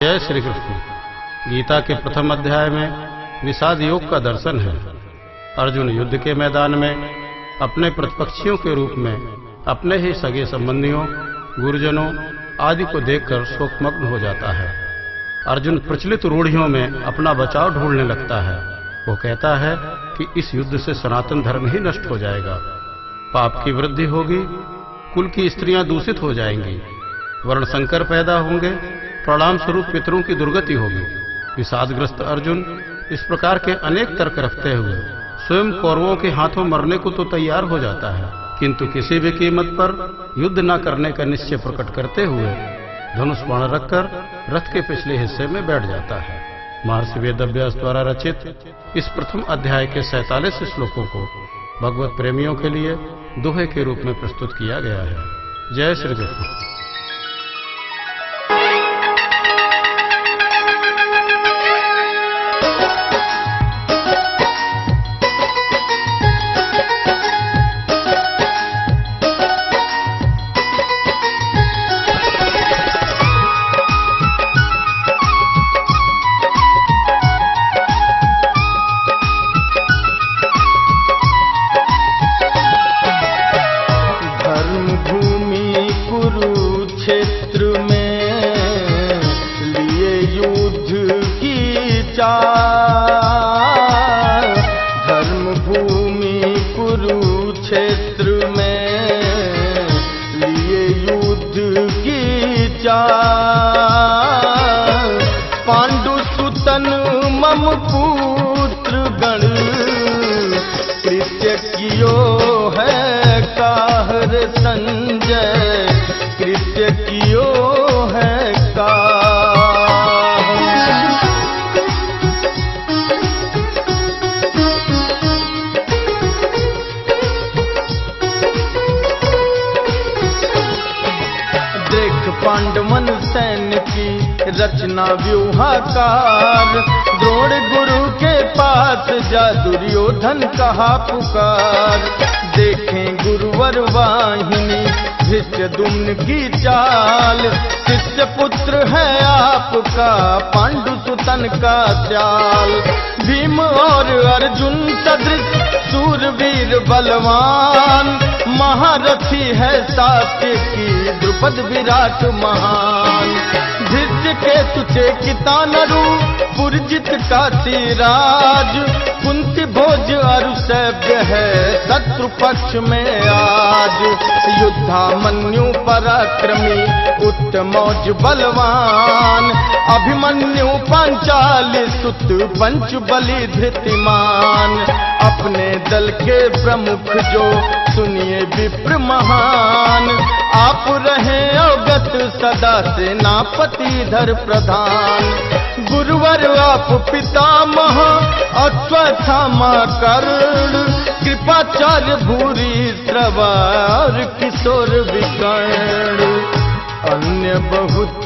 जय श्री कृष्ण। गीता के प्रथम अध्याय में विषाद योग का दर्शन है। अर्जुन युद्ध के मैदान में अपने प्रतिपक्षियों के रूप में अपने ही सगे संबंधियों, गुरुजनों आदि को देखकर शोकमग्न हो जाता है। अर्जुन प्रचलित रूढ़ियों में अपना बचाव ढूंढने लगता है। वो कहता है कि इस युद्ध से सनातन धर्म ही नष्ट हो जाएगा, पाप की वृद्धि होगी, कुल की स्त्रियां दूषित हो जाएंगी, वर्ण संकर पैदा होंगे, परिणाम स्वरूप पितरों की दुर्गति होगी। विषादग्रस्त अर्जुन इस प्रकार के अनेक तर्क रखते हुए स्वयं कौरवों के हाथों मरने को तो तैयार हो जाता है, किंतु किसी भी कीमत पर युद्ध न करने का निश्चय प्रकट करते हुए धनुष बाण रखकर रथ के पिछले हिस्से में बैठ जाता है। महर्षि वेदव्यास द्वारा रचित इस प्रथम अध्याय के 47 श्लोकों को भगवत प्रेमियों के लिए दोहे के रूप में प्रस्तुत किया गया है। जय श्री कृष्ण। धर्मभूमि कुरुक्षेत्र में लिए युद्ध की चाल। पांडुसुतन मम पुत्र गण कृत्य कियो है काहर संजय, कृत्य कियो है पांडवन सैन्य की रचना व्यूहाकार। द्रोण गुरु के पास जा दुर्योधन कहा पुकार। देखें गुरुवर वाहिनी धृष्टद्युम्न की चाल। शिष्य पुत्र है आपका पांडुसुतन का चाल। भीम और अर्जुन सदृश सूरवीर बलवान। महारथी है सात्य की द्रुपद विराट महान। धृष्य के तुझे कितानरु पुरजित काशी राज। कुंती भोज अरुसभ्य है शत्रु पक्ष में आज। युद्धामन्यु पराक्रमी उत्तमौज बलवान। अभिमन्यु पांचाली सुत पंच बलि धृतिमान। अपने दल के प्रमुख जो सुनिए विप्र महान। आप रहे अवगत सदा सेनापति धर प्रधान। गुरुवर आप पितामह अश्वत्थामा कर्ण। कृपाचार्य भूरि श्रवार किशोर विकर्ण। अन्य बहुत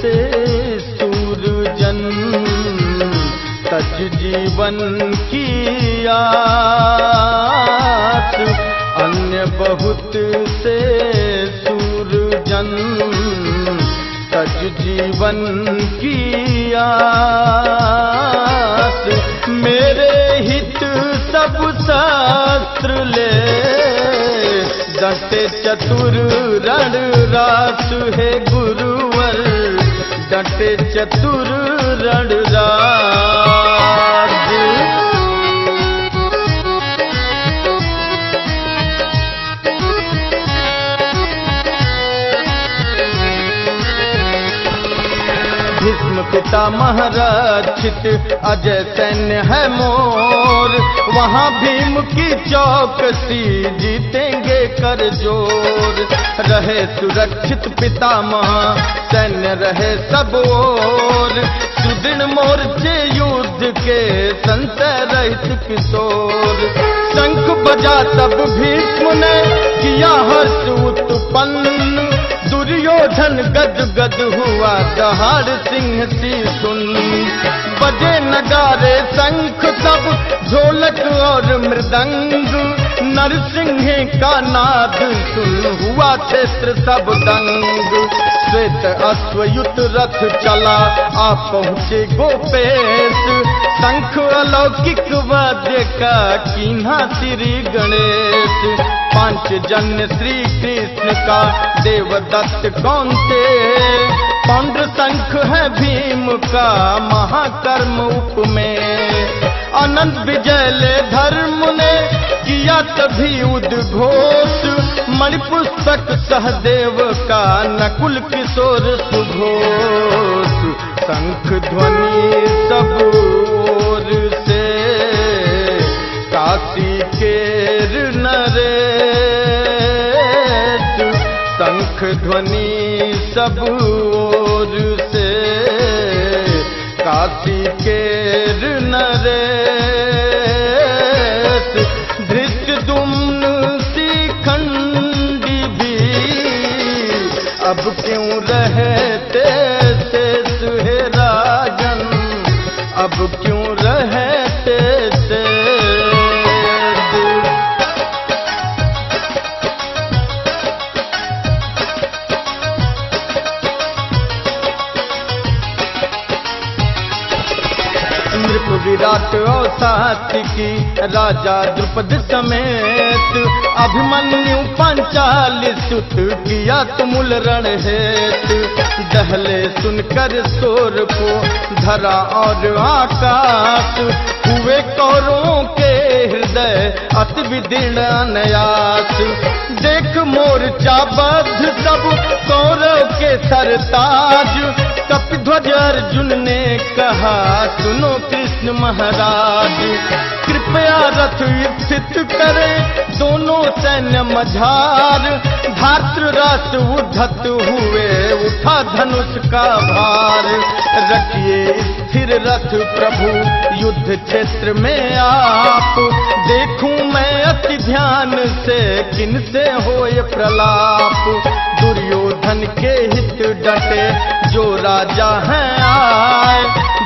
से सूरजन तज जीवन की आस। अन्य बहुत से सूरजन तज जीवन की आस। मेरे हित सब शास्त्र ले डटे चतुर रण रास है गुरुवर। डटे चतुर रण रास। भीष्म पितामह रक्षित अजय सैन्य है मोर। वहाँ भीम की चौकसी जीतेंगे कर जोर। रहे सुरक्षित पितामह सैन्य रहे सब ओर। सुदृढ़ मोर्चे युद्ध के संशय रहित किशोर। शंख बजा तब भीष्म ने किया हर्ष उत्पन्न। दुर्योधन गद गद हुआ दहाड़ सिंह सी सुन। बजे नगारे शंख तब ढोलक और मृदंग। नरसिंह का नाद सुन हुआ क्षेत्र सब दंग। श्वेत अश्वयुत रथ चला, आ पहुँचे गोपेश। शंख अलौकिक वाद्य का कीन्हा श्री गणेश। पांचजन्य श्री कृष्ण का देवदत्त कौन्ते, पौंड्र शंख है भीम का महाकर्म उपमेय। अनंत विजय ले धर्म ने किया तभी उद्घोष, मणिपुस्तक सहदेव का नकुल किशोर सुघोष। शंख ध्वनि सब ओर से काशी केर नरेश। शंख ध्वनि सब ओर से काशी केर नरेश। धृष्टद्युम्न शिखंडी भी अब क्यों रहते शेष हे राजन, अब क्यों रहते शेष। नृप विराट और सात्विकी राजा द्रुपद समेत, अभिमन्यु पंचाल सुत किया तुमुल रण हेत। दहले सुनकर शोर को धरा और आकाश, हुए कौरवों के हृदय अति विदीर्ण अनयास। देख मोर्चा बद्ध सब कौरव के सरताज, कपिध्वज अर्जुन ने कहा सुनो कृष्ण महाराज। कृपया रथ स्थित करें दोनों सैन्य मझार, धातृराष्ट्र उद्धत हुए उठा धनुष का भार। रखिए स्थिर रथ प्रभु युद्ध क्षेत्र में आप, देखूं मैं अति ध्यान से किनसे होए प्रलाप। दुर्योधन के हित डटे जो राजा हैं आए,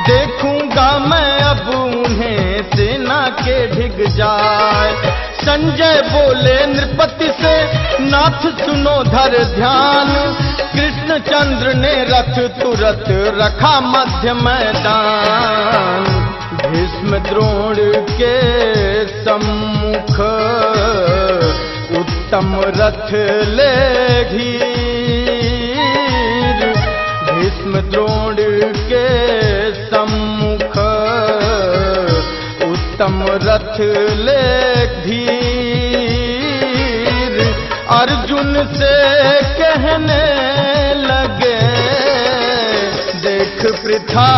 देखूंगा मैं अब उन्हें सेना के ढिग जाए। संजय बोले नृपति से नाथ सुनो धर ध्यान, कृष्णचंद्र ने रथ तुरत रखा मध्य मैदान। भीष्म द्रोण के सम्मुख उत्तम रथ ले धीर, भीष्म द्रोण के सम्मुख उत्तम रथ ले धीर। अर्जुन से कहने लगे देख पृथा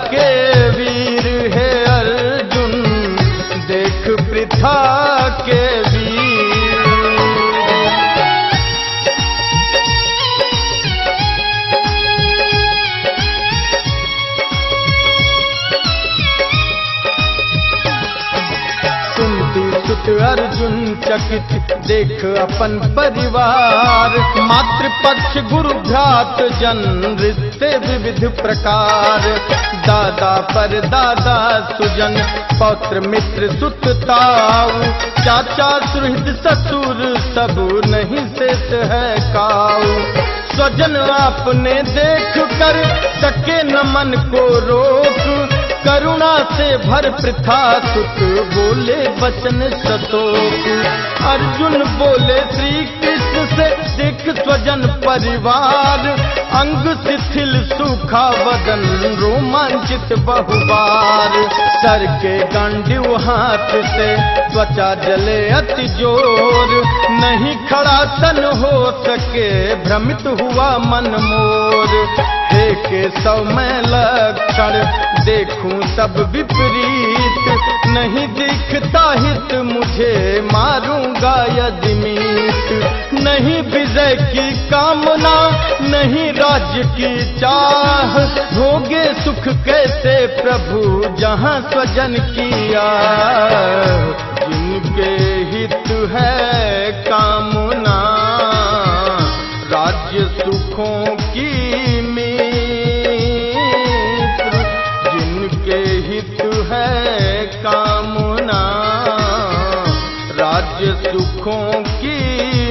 के वीर है अर्जुन, देख पृथा के वीर। अर्जुन चकित देख अपन परिवार, मातृपक्ष गुरु भ्रात जन रिश्ते विविध प्रकार। दादा पर दादा सुजन पौत्र मित्र सुत ताऊ, चाचा सुहृद ससुर सब नहीं शेष है काऊ। स्वजन आपने देख कर सके न मन को रोक, करुणा से भर पृथा सुत बोले वचन सतोक। अर्जुन बोले श्री कृष्ण से देख स्वजन परिवार, अंग शिथिल सूखा वदन रोमांचित बहुबार। सर के गांडीव हाथ से त्वचा जले अति जोर, नहीं खड़ा तन हो सके भ्रमित हुआ मन मोर। हे केशव मैं लक्षण देखूं सब विपरीत, नहीं दिखता हित मुझे मारूंगा यदि मीत। नहीं विजय की कामना नहीं राज्य की चाह, भोगे सुख कैसे प्रभु जहां स्वजन किया। जिनके हित है कामना राज्य सुखों की मित्र, जिनके हित है कामना राज्य सुखों की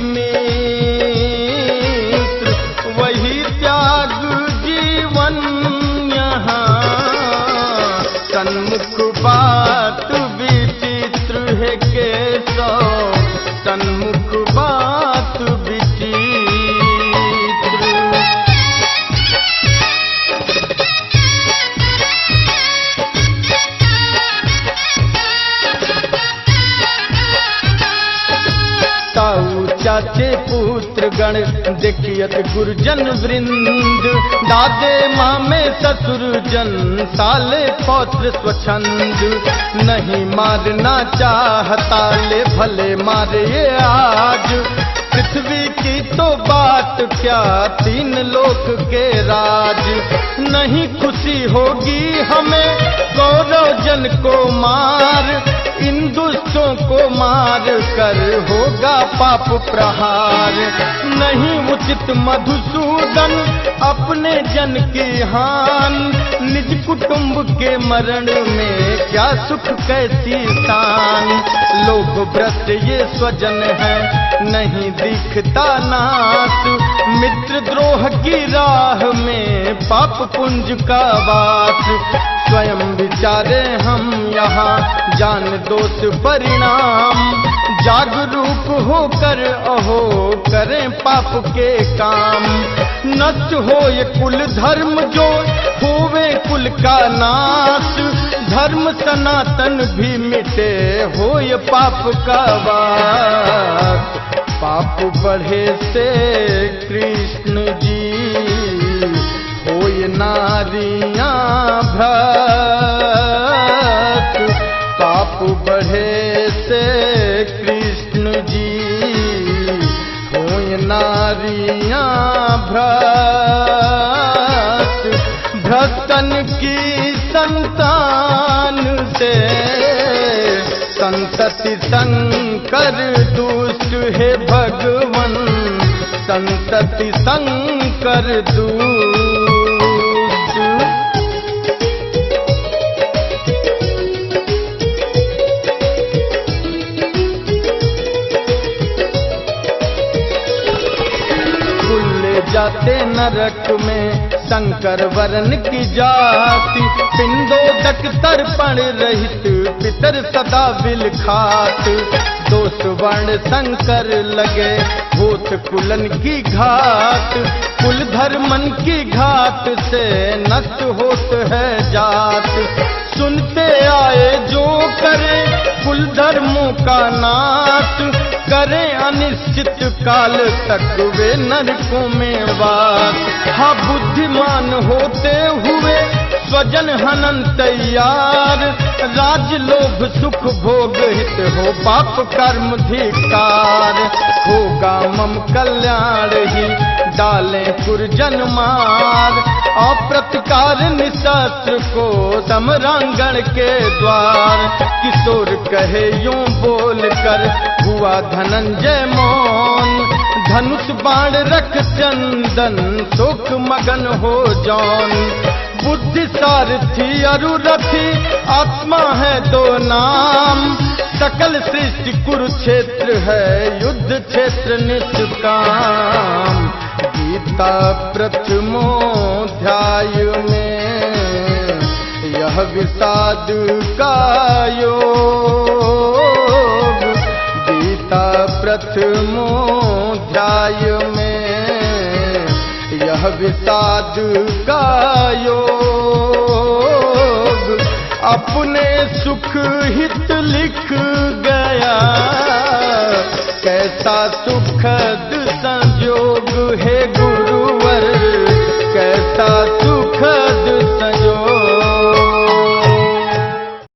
मित्र, वही त्याग बच्चे पुत्र गण देखियत गुरुजन वृंद, दादे मामे ससुर जन साले पौत्र स्वच्छंद। नहीं मारना चाहता ले भले मारे ये आज, पृथ्वी की तो बात क्या तीन लोक के राज। नहीं खुशी होगी हमें कौरव जन को मार, इन दुष्टों को मार कर होगा पाप प्रहार। नहीं उचित मधुसूदन अपने जन की हान, निज कुटुंब के मरण में क्या सुख कैसी शान। लोग भ्रष्ट ये स्वजन है नहीं दिखता नाश, मित्र द्रोह की राह में पाप पुंज का वास। स्वयं विचारे हम यहाँ जान दोष परिणाम, जागरूक होकर अहो करें पाप के काम। नष्ट हो ये कुल धर्म जो होवे कुल का नाश, धर्म सनातन भी मिटे हो ये पाप का वास। पाप बढ़े से कृष्ण जी हो ये नारियां भ्रष्ट, पाप बढ़े से कृष्ण जी हो ये नारियां भ्रष्ट। भ्रष्टन की संतान से संतति संकर दुष्ट है भगवन, संतति संकर दुष्ट। जाते नरक में शंकर वरण की जाति, पिंडोदक तर्पण रहित पितर सदा बिल खात। दोष वर्ण शंकर लगे होत कुलन की घात, कुल धर्मन की घात से नष्ट होत है जात। सुनते आए जो करे कुल धर्मों का नाश, करें अनिश्चित काल तक वे नरकों में वास। हाँ बुद्धिमान होते हुए स्वजन हनन तैयार, राज लोभ सुख भोग हित हो पाप कर्म धिक्कार। होगा मम कल्याण ही डालें कुरजन मार, अप्रतिकार निशास्त्र को समरांगण के द्वार। किशोर कहे यूं बोल कर हुआ धनंजय मौन, धनुष बाण रख चंदन शोक मगन हो जौन। बुद्धि सारथी अरुरथी आत्मा है दो नाम, सकल सृष्टि कुरुक्षेत्र है युद्ध क्षेत्र निष्काम। गीता प्रथमोध्याय में यह विषाद का योग, गीता प्रथमोध्याय में यह विषाद का योग। अपने सुख हित लिख गया कैसा सुखद संयोग है।